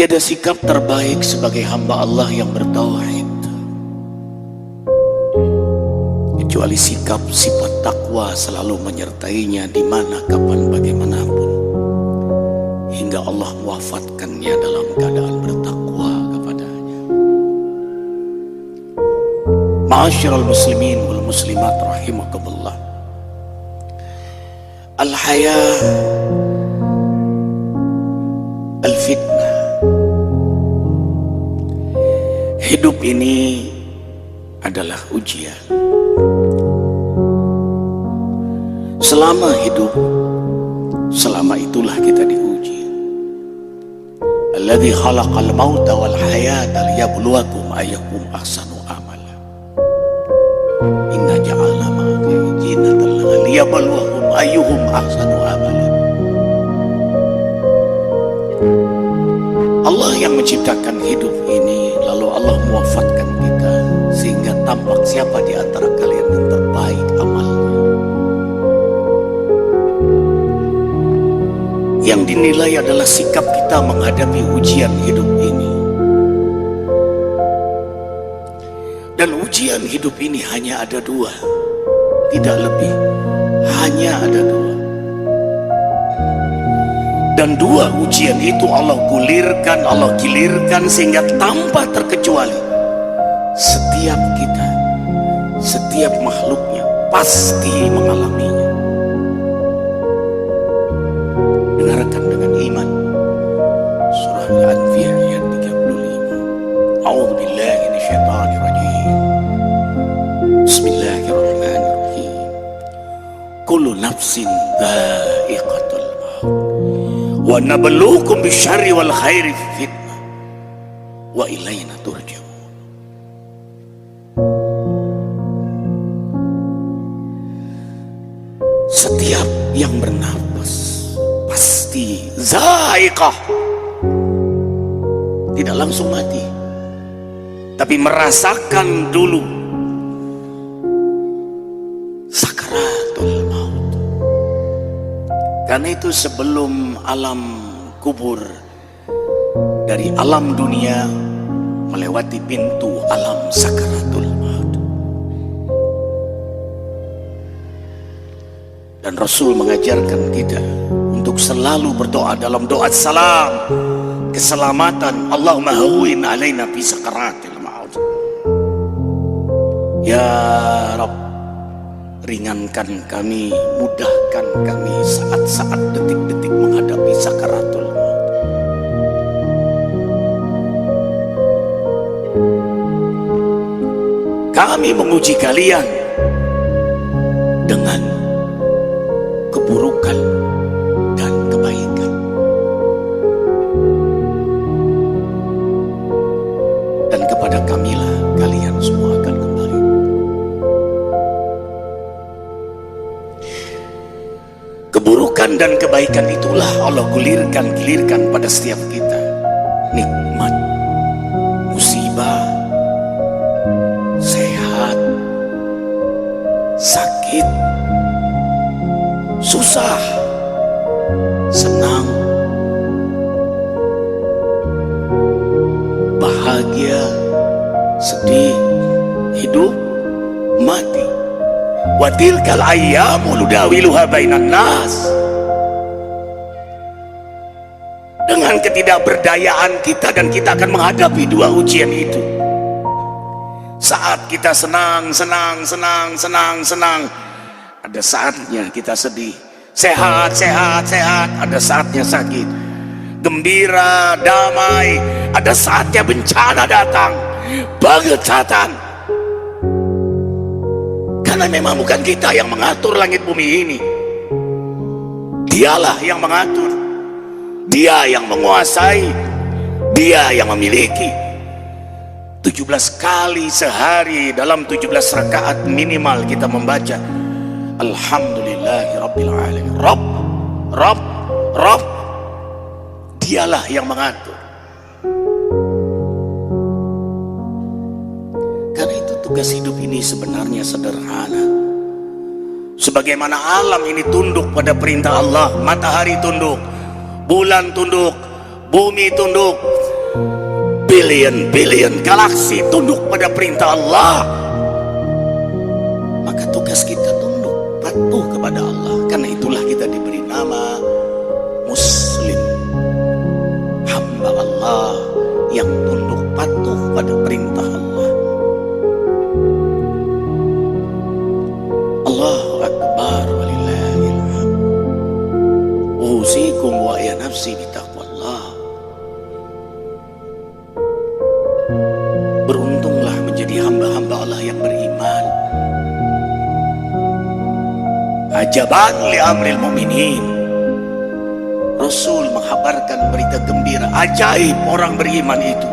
Tiada sikap terbaik sebagai hamba Allah yang bertauhid kecuali sikap sifat takwa selalu menyertainya di mana, kapan, bagaimanapun, hingga Allah mewafatkannya dalam keadaan bertakwa kepadanya. Ma'asyiral muslimin wal muslimat rahimakumullah. Al-hayah al-fitnah. Hidup ini adalah ujian. Selama hidup, selama itulah kita diuji. Alladzi khalaqal mauta wal hayata liyabluwakum ayyukum ahsanu amala. Inna ja'alna ma'al jinatan liyabluwakum ayyuhum ahsanu amala. Allah yang menciptakan hidup ini, lalu Allah mewafatkan kita sehingga tampak siapa di antara kalian yang terbaik amalnya. Yang dinilai adalah sikap kita menghadapi ujian hidup ini. Dan ujian hidup ini hanya ada dua, tidak lebih, hanya ada dua. Dan dua ujian itu Allah gulirkan, Allah gilirkan sehingga tanpa terkecuali setiap kita, setiap makhluknya pasti mengalaminya. Dengarkan dengan iman surah Al-Anfiyah ayat 35. A'udzubillahi minasyaitonir rajim. Bismillahirrahmanirrahim. Kullu nafsin dha'iqatul maut wa nabluukum bisyarri wal khairi fitnah wa ilaina turja'un. Setiap yang bernapas pasti zaiqah, tidak langsung mati, tapi merasakan dulu sakaratul maut. Karena itu sebelum alam kubur, dari alam dunia melewati pintu alam sakaratul maut. Dan Rasul mengajarkan kita untuk selalu berdoa dalam doa salam, keselamatan. Allahumma hawwin alaina fi sakaratil maut. Ya Rabb, ringankan kami, mudahkan kami saat-saat, detik-detik menghadapi sakaratul maut. Kami menguji kalian dengan keburukan dan kebaikan. Dan kepada kamilah kalian semua akan kembali. Keburukan dan kebaikan itulah Allah gilirkan pada setiap kita. Nikmat, musibah, sehat, sakit, susah, senang, bahagia, sedih, hidup, mati. Wa tilkal ayyamu nudawiluha bainan nas. Dengan ketidakberdayaan kita, dan kita akan menghadapi dua ujian itu. Saat kita senang, ada saatnya kita sedih. Sehat, ada saatnya sakit. Gembira, damai, ada saatnya bencana datang, bagatan. Karena memang bukan kita yang mengatur langit bumi ini. Dialah yang mengatur, Dia yang menguasai, Dia yang memiliki. 17 kali sehari dalam 17 rakaat minimal kita membaca Alhamdulillahi Rabbil Alamin. Rabb, Dialah yang mengatur. Karena itu tugas hidup ini sebenarnya sederhana. Sebagaimana alam ini tunduk pada perintah Allah, matahari tunduk, bulan tunduk, bumi tunduk, billion galaksi tunduk pada perintah Allah, maka tugas kita tunduk patuh kepada Allah. Karena itulah kita diberi nama Muslim, hamba Allah yang tunduk patuh pada perintah Allah. Allahu Akbar walillahil hamd. Usikum wa ya nafsi bitaqwallah. Beruntunglah menjadi hamba-hamba Allah yang beriman. Ajaban li amril mu'minin. Rasul menghabarkan berita gembira, ajaib orang beriman itu.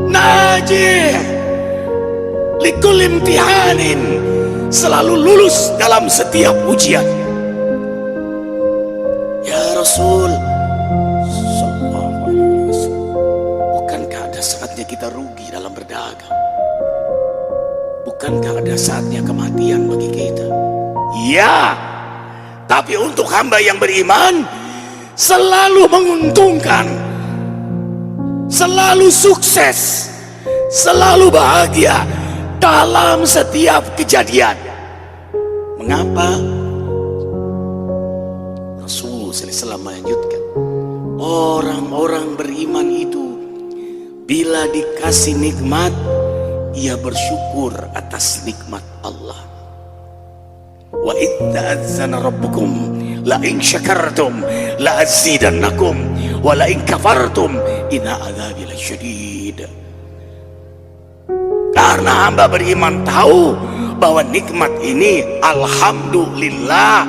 Najih likul imtihanin, selalu lulus dalam setiap ujian. Ya Rasul sallallahu alaihi wasallam, bukankah ada saatnya kita rugi dalam berdagang? Bukankah ada saatnya kematian bagi kita? Ya, tapi untuk hamba yang beriman selalu menguntungkan, selalu sukses, selalu bahagia dalam setiap kejadian. Mengapa? Rasul SAW melanjutkan, orang-orang beriman itu bila dikasih nikmat, ia bersyukur atas nikmat Allah. Wa idza adzana rabbukum la in syakartum la azidannakum wa la in kafartum inna adzabi lasyadid. Karena hamba beriman tahu bahwa nikmat ini alhamdulillah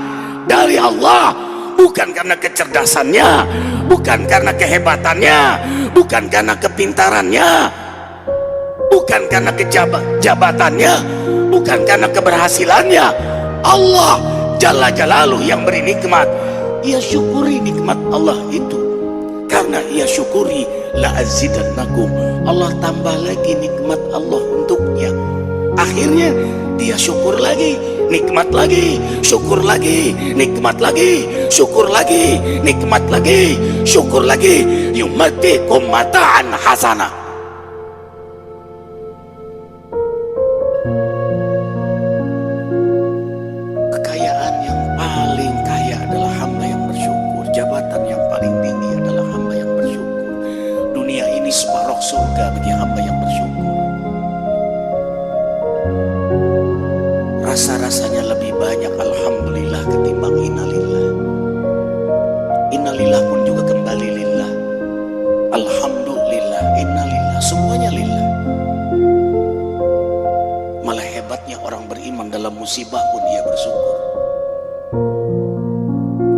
dari Allah, bukan karena kecerdasannya, bukan karena kehebatannya, bukan karena kepintarannya, bukan karena jabatannya, bukan karena keberhasilannya. Allah Jalla Jalaluh yang beri nikmat, ia syukuri nikmat Allah itu. Karena ia syukuri, la azidannakum, Allah tambah lagi nikmat Allah untuknya. Akhirnya dia syukur lagi, nikmat lagi, syukur lagi, nikmat lagi, syukur lagi, nikmat lagi, syukur lagi. Yumatikum mata'an hasanah. Surga bagi hamba yang bersyukur. Rasa-rasanya lebih banyak alhamdulillah ketimbang innalillah. Innalillah pun juga kembali lillah. Alhamdulillah, innalillah, semuanya lillah. Malah hebatnya orang beriman dalam musibah pun ia bersyukur.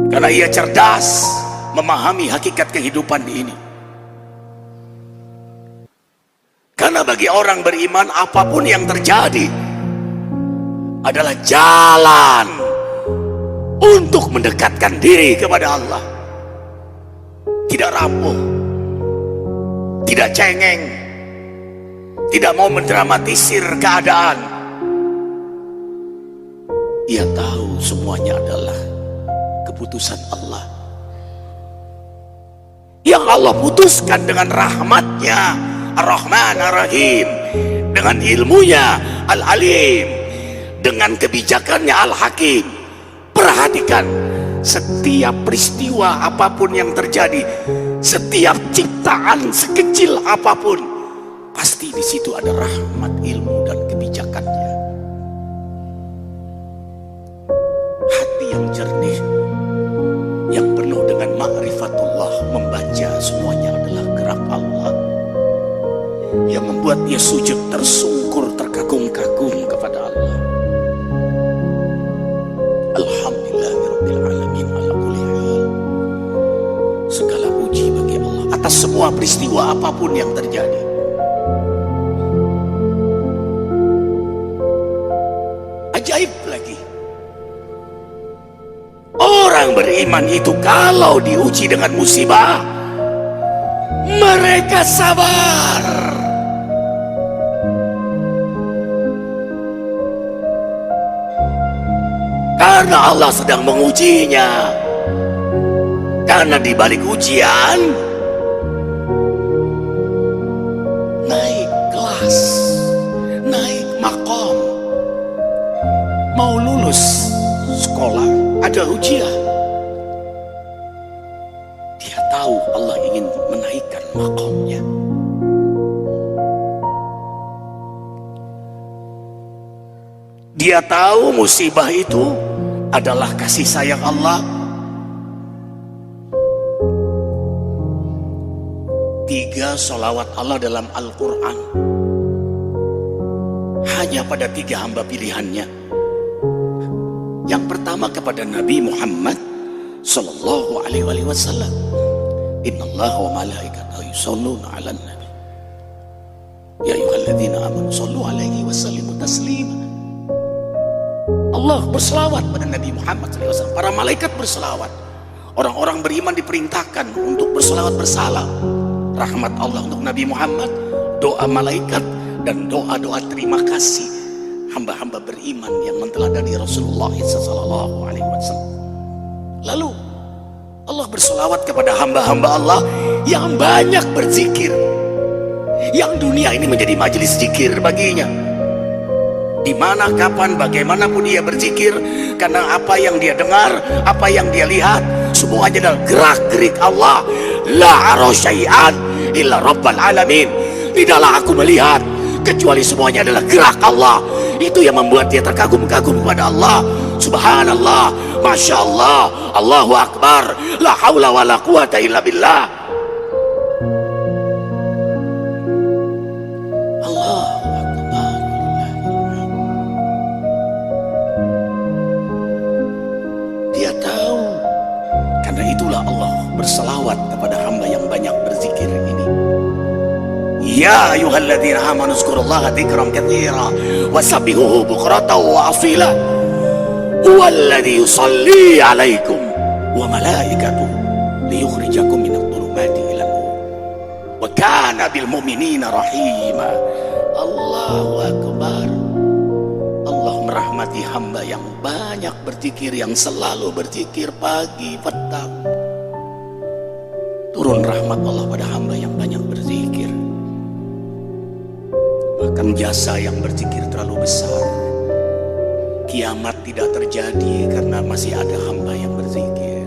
Karena ia cerdas memahami hakikat kehidupan ini. Karena bagi orang beriman apapun yang terjadi adalah jalan untuk mendekatkan diri kepada Allah. Tidak rapuh, tidak cengeng, tidak mau mendramatisir keadaan. Ia tahu semuanya adalah keputusan Allah, yang Allah putuskan dengan rahmatnya Ar-Rahman Ar-Rahim, dengan ilmunya Al-Alim, dengan kebijakannya Al-Hakim. Perhatikan, setiap peristiwa apapun yang terjadi, setiap ciptaan sekecil apapun, pasti di situ ada rahmat, ilmu dan kebijakannya. Hati yang jernih, yang penuh dengan ma'rifatullah, membaca semuanya adalah gerak Allah yang membuat ia sujud tersungkur, terkagum-kagum kepada Allah. Alhamdulillahirabbil alamin ala kulli hal. Segala puji bagi Allah atas semua peristiwa apapun yang terjadi. Ajaib lagi, orang beriman itu kalau diuji dengan musibah, mereka sabar. Karena Allah sedang mengujinya. Karena di balik ujian ujian. Dia tahu Allah ingin menaikkan makamnya. Dia tahu musibah itu adalah kasih sayang Allah. 3 sholawat Allah dalam Al-Quran hanya pada 3 hamba pilihannya. Yang pertama kepada Nabi Muhammad sallallahu alaihi wasallam. Innallaha wa malaikatahu yusholluna 'alan nabi. Ya ayyuhalladzina amanu shollu 'alaihi wa sallimu taslima. Allah berselawat pada Nabi Muhammad SAW. Para malaikat berselawat. Orang-orang beriman diperintahkan untuk berselawat bersalam. Rahmat Allah untuk Nabi Muhammad, doa malaikat, dan doa-doa terima kasih hamba-hamba beriman yang menteladani Rasulullah SAW. Lalu Allah berselawat kepada hamba-hamba Allah yang banyak berzikir, yang dunia ini menjadi majelis zikir baginya. Di mana, kapan, bagaimanapun dia berzikir, karena apa yang dia dengar, apa yang dia lihat, semuanya adalah gerak-gerik Allah. La ara syai'an illa rabbal alamin. Tidaklah aku melihat kecuali semuanya adalah gerak Allah. Itu yang membuat dia terkagum-kagum kepada Allah. Subhanallah, Masya Allah, Allahu Akbar, la haula wa la quwata illa billah. Allahu Akbar. Dia tahu, karena itulah Allah berselawat kepada hamba yang banyak berzikir ini. Ya ayyuhalladzina amanu zkurullaha dzikran katsira wasabbihuhu bukratan wa asila. Huwallazi yusalli 'alaikum wa malaikatuhu liyukhrijakum minadh dhulumati ilan nur. Wa kana bil mu'minina rahima. Allahu Akbar. Allah merahmati hamba yang banyak berzikir, yang selalu berzikir pagi petang. Turun rahmat Allah pada hamba yang banyak berzikir. Bahkan jasa yang berzikir terlalu besar. Kiamat tidak terjadi karena masih ada hamba yang berzikir.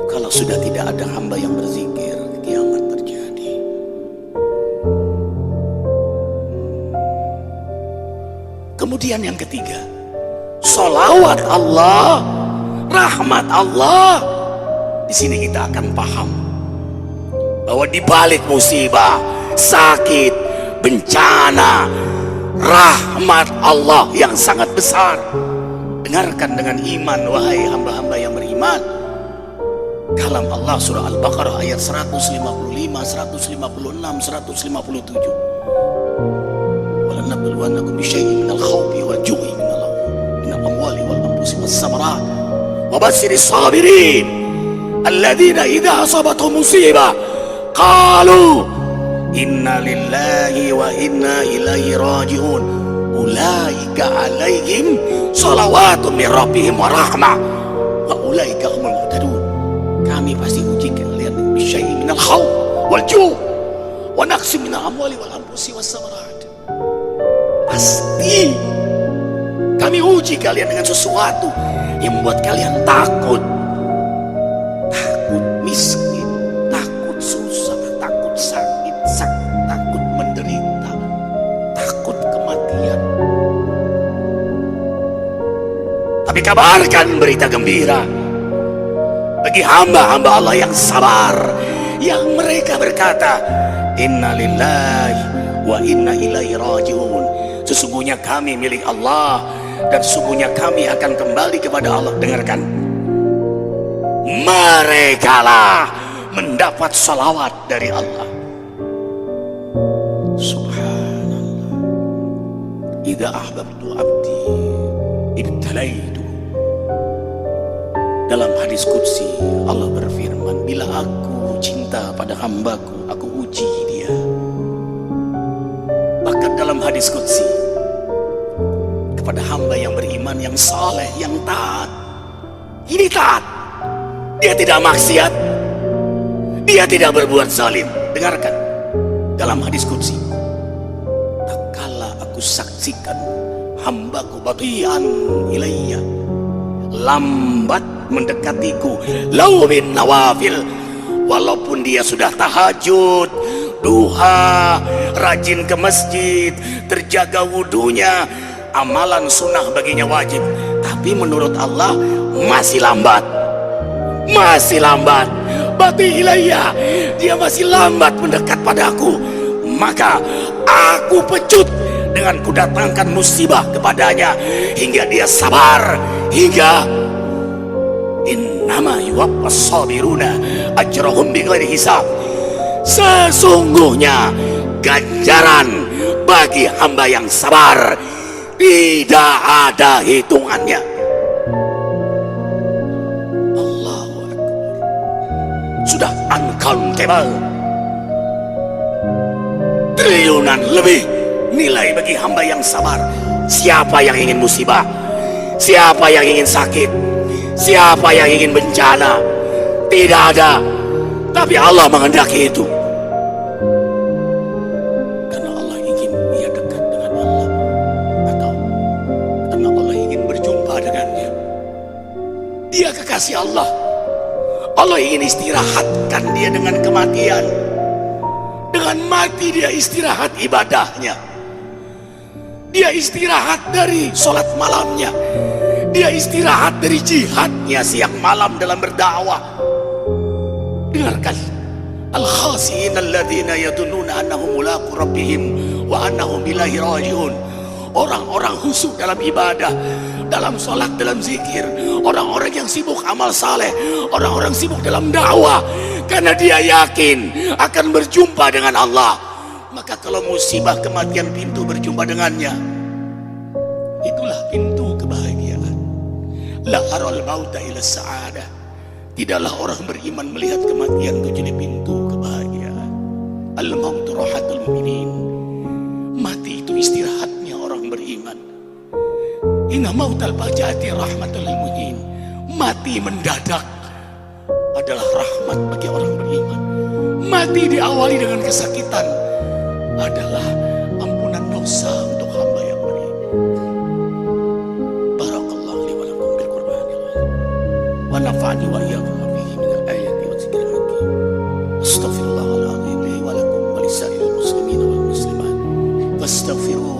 Kalau sudah tidak ada hamba yang berzikir, kiamat terjadi. Kemudian yang ketiga, sholawat Allah, rahmat Allah. Di sini kita akan paham bahwa di balik musibah, sakit, bencana, rahmat Allah yang sangat besar. Dengarkan dengan iman, wahai hamba-hamba yang beriman. Kalam Allah surah Al-Baqarah ayat 155, 156, 157. Walanabluwannakum bisyai'in minal khawfi wal ju'i minal amwali wal anfusi was samarat wa basyiris sabirin alladzina idza asabatuhum musibah qalu inna lillahi wa inna ilaihi raji'un ulaika alaihim salawatun min rabbihim wa rahmah wa ulaika humul muhtadun. Kami pasti uji kalian bisyai'in minal khawf wal ju' wa naqsim minal amwali wal anfusi was samarat. Pasti kami uji kalian dengan sesuatu yang membuat kalian takut. Takut miskin, takut susah, takut sakit, takut menderita, takut kematian. Tapi kabarkan berita gembira bagi hamba-hamba Allah yang sabar, yang mereka berkata, inna lillahi wa inna ilaihi raji'un. Sesungguhnya kami milik Allah dan sesungguhnya kami akan kembali kepada Allah. Dengarkan, mereka lah mendapat salawat dari Allah. Subhanallah. Idza ahbabtu abdi ibtalaitu. Dalam hadis qudsi Allah berfirman, bila aku cinta pada hambaku, aku uji dia. Bahkan dalam hadis qudsi, kepada hamba yang beriman, yang saleh, yang taat, ini taat, dia tidak maksiat, dia tidak berbuat zalim. Dengarkan dalam hadis qudsi, tak kala aku saksikan hambaku batian ilayya, lambat mendekatiku. Lau bin nawafil, walaupun dia sudah tahajud, duha, rajin ke masjid, terjaga wudunya, amalan sunnah baginya wajib, tapi menurut Allah masih lambat. Masih lambat. Bati ilayya, dia masih lambat mendekat padaku. Maka aku pecut dengan kudatangkan musibah kepadanya hingga dia sabar, hingga innama yuwaffas sabiruna ajrahum bighairi hisab. Sesungguhnya ganjaran bagi hamba yang sabar tidak ada hitungannya. Allahu Akbar. Sudah uncountable, triliunan lebih nilai bagi hamba yang sabar. Siapa yang ingin musibah? Siapa yang ingin sakit? Siapa yang ingin bencana? Tidak ada. Tapi Allah menghendaki itu. Karena Allah ingin dia dekat dengan Allah, atau karena Allah ingin berjumpa dengannya. Dia kekasih Allah. Allah ingin istirahatkan dia dengan kematian. Dengan mati dia istirahat ibadahnya. Dia istirahat dari sholat malamnya. Dia istirahat dari jihadnya siang malam dalam berdakwah. Dengarkan, al-khasiin alladzina yadhunnuna annahum mulaqu rabbihim wa annahum ilaihi raji'un. Orang-orang khusyuk dalam ibadah, dalam sholat, dalam zikir. Orang-orang yang sibuk amal saleh, orang-orang sibuk dalam dakwah, karena dia yakin akan berjumpa dengan Allah. Maka kalau musibah kematian pintu berjumpa dengannya, itulah pintu kebahagiaan. La aral mauta ila sa'adah. Tidaklah orang beriman melihat kematian itu jadi pintu kebahagiaan. Al-mautu rahatul mu'minin. Mati itu istirahatnya orang beriman. Inna mautal fajati rahmatul lil mu'minin. Mati mendadak adalah rahmat bagi orang beriman. Mati diawali dengan kesakitan adalah ampunan dosa untuk hamba yang beriman. Barakallahu li wa lakum bil Qur'anil azim wa nafa'ani wa iyyakum bihi min al-ayati wa dzikril hakim. Astaghfirullahal azim li wa lakum wa lisa'iril muslimina wal muslimat. Fastaghfiruhu